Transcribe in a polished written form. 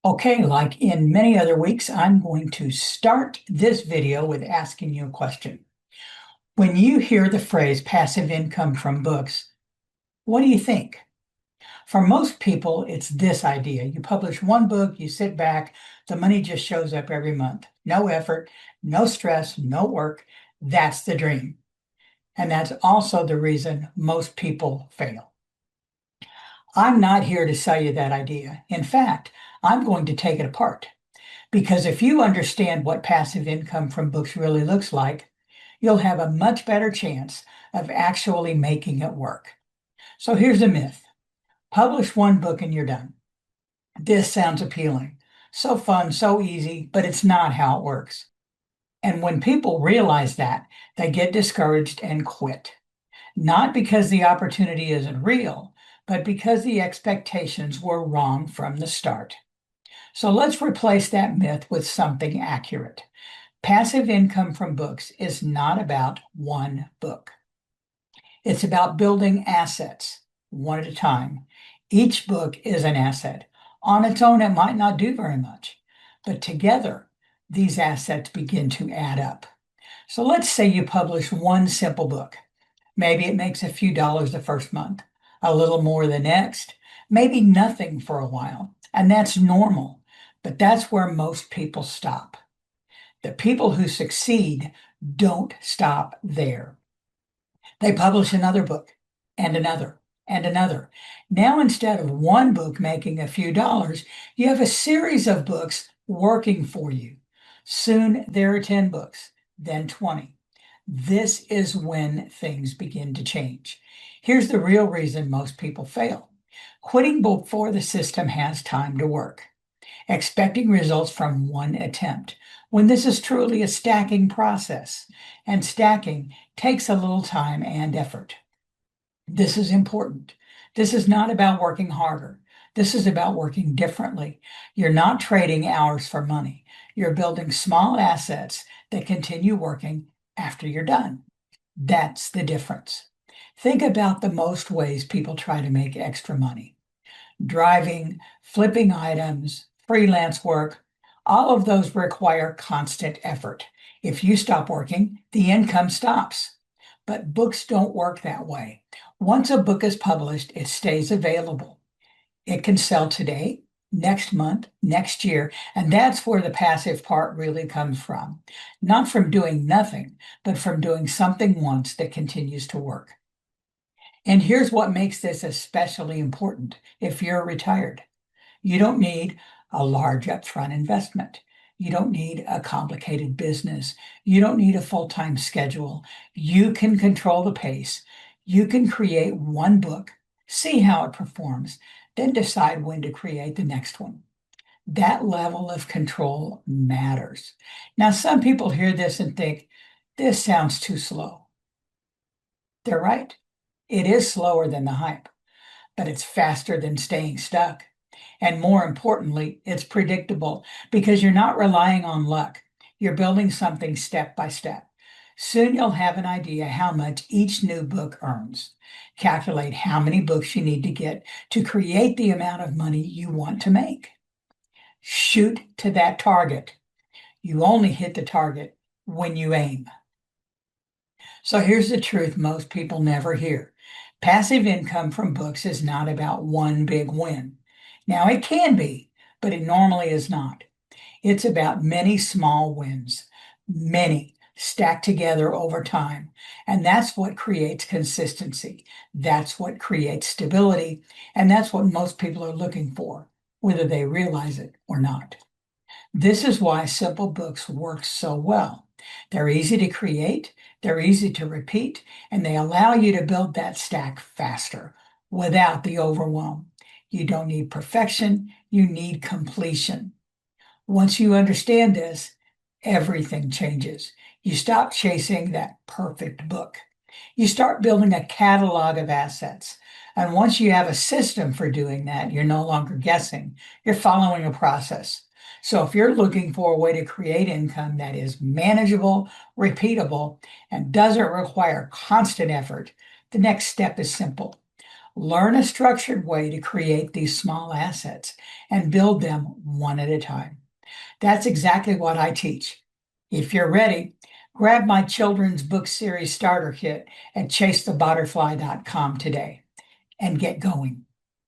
Okay, like in many other weeks, I'm going to start this video with asking you a question. When you hear the phrase passive income from books, what do you think? For most people, it's this idea. You publish one book, you sit back, the money just shows up every month. No effort, no stress, no work. That's the dream. And that's also the reason most people fail. I'm not here to sell you that idea. In fact, I'm going to take it apart. Because if you understand what passive income from books really looks like, you'll have a much better chance of actually making it work. So here's a myth. Publish one book and you're done. This sounds appealing. So fun, so easy, but it's not how it works. And when people realize that, they get discouraged and quit. Not because the opportunity isn't real, but because the expectations were wrong from the start. So let's replace that myth with something accurate. Passive income from books is not about one book. It's about building assets one at a time. Each book is an asset. On its own, it might not do very much, but together, these assets begin to add up. So let's say you publish one simple book. Maybe it makes a few dollars the first month, a little more the next, maybe nothing for a while. And that's normal, but that's where most people stop. The people who succeed don't stop there. They publish another book and another and another. Now, instead of one book making a few dollars, you have a series of books working for you. Soon there are 10 books, then 20. This is when things begin to change. Here's the real reason most people fail. Quitting before the system has time to work. Expecting results from one attempt, when this is truly a stacking process, and stacking takes a little time and effort. This is important. This is not about working harder. This is about working differently. You're not trading hours for money. You're building small assets that continue working after you're done. That's the difference. Think about the most ways people try to make extra money. Driving, flipping items, freelance work, all of those require constant effort. If you stop working, the income stops. But books don't work that way. Once a book is published, it stays available. It can sell today, next month, next year, and that's where the passive part really comes from. Not from doing nothing, but from doing something once that continues to work. And here's what makes this especially important if you're retired. You don't need a large upfront investment. You don't need a complicated business. You don't need a full-time schedule. You can control the pace. You can create one book, see how it performs, then decide when to create the next one. That level of control matters. Now, some people hear this and think, this sounds too slow. They're right. It is slower than the hype, but it's faster than staying stuck. And more importantly, it's predictable because you're not relying on luck. You're building something step by step. Soon you'll have an idea how much each new book earns. Calculate how many books you need to get to create the amount of money you want to make. Shoot to that target. You only hit the target when you aim. So here's the truth most people never hear. Passive income from books is not about one big win. Now, it can be, but it normally is not. It's about many small wins, many stacked together over time. And that's what creates consistency. That's what creates stability. And that's what most people are looking for, whether they realize it or not. This is why simple books work so well. They're easy to create, they're easy to repeat, and they allow you to build that stack faster without the overwhelm. You don't need perfection, you need completion. Once you understand this, everything changes. You stop chasing that perfect book. You start building a catalog of assets. And once you have a system for doing that, you're no longer guessing, you're following a process. So if you're looking for a way to create income that is manageable, repeatable, and doesn't require constant effort, the next step is simple. Learn a structured way to create these small assets and build them one at a time. That's exactly what I teach. If you're ready, grab my children's book series starter kit at chasethebutterfly.com today and get going.